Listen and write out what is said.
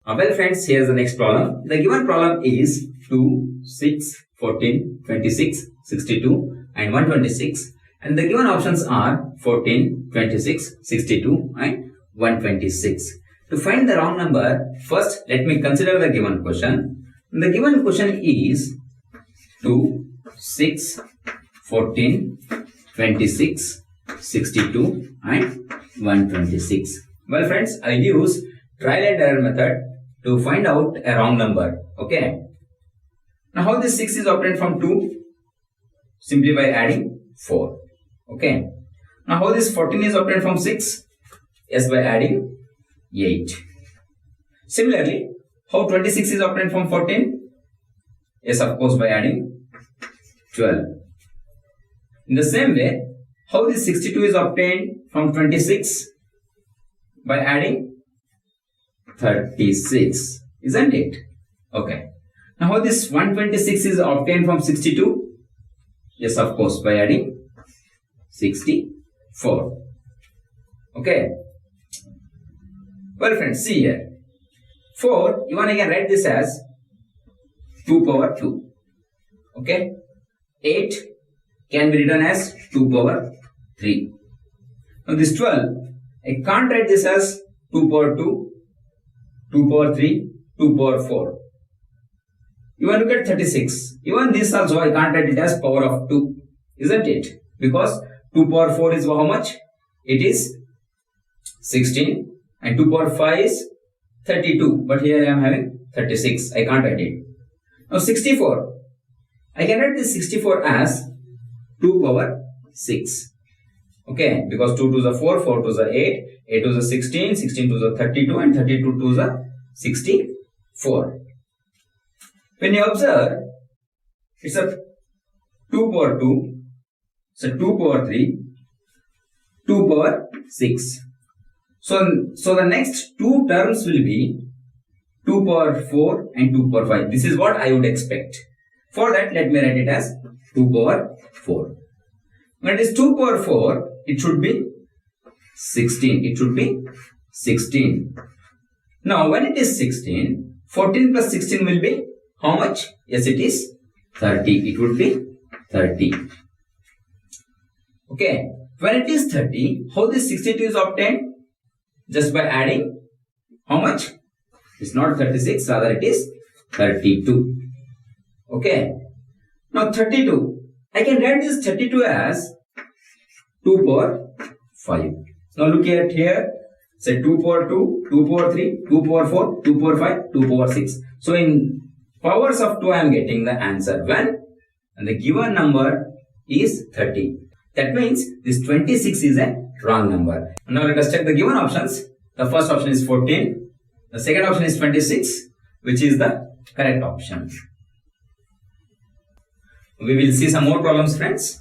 Well friends, here's the next problem. The given problem is 2, 6, 14, 26, 62 and 126. And the given options are 14, 26, 62 and 126. To find the wrong number, first let me consider the given question. The given question is 2, 6, 14, 26, 62 and 126. Well friends, I'll use trial and error method to find out a wrong number. Okay. Now how this 6 is obtained from 2? Simply by adding 4. Okay. Now how this 14 is obtained from 6? Yes, by adding 8. Similarly, how 26 is obtained from 14? Yes, of course, by adding 12. In the same way, how this 62 is obtained from 26? By adding 36, isn't it? Okay. Now how this 126 is obtained from 62? Yes, of course, by adding 64. Okay. Well friends, see here. 4, even I can write this as 2 power 2. Okay. 8 can be written as 2 power 3. Now this 12, I can't write this as 2 power 2, 2 power 3, 2 power 4. Even look at 36. Even this also I can't write it as power of 2. Isn't it? Because 2 power 4 is how much? It is 16. And 2 power 5 is 32. But here I am having 36. I can't write it. Now 64. I can write this 64 as 2 power 6. Okay. Because 2 to the 4, 4 to the 8, 8 to the 16, 16 to the 32 and 32 to the 64. When you observe, it's a 2 power 2, it's a 2 power 3, 2 power 6. So the next two terms will be 2 power 4 and 2 power 5. This is what I would expect. For that, let me write it as 2 power 4. When it is 2 power 4, it should be 16. It should be 16. Now, when it is 16, 14 plus 16 will be how much? Yes, it is 30. It would be 30. Okay. When it is 30, how this 62 is obtained? Just by adding how much? It's not 36, rather it is 32. Okay. Now 32. I can write this 32 as 2 power 5. Now look at here. Say 2 power 2, 2 power 3, 2 power 4, 2 power 5, 2 power 6. So in powers of 2 I am getting the answer. When? And the given number is 30. That means this 26 is a wrong number. Now let us check the given options. The first option is 14. The second option is 26, which is the correct option. We will see some more problems, friends.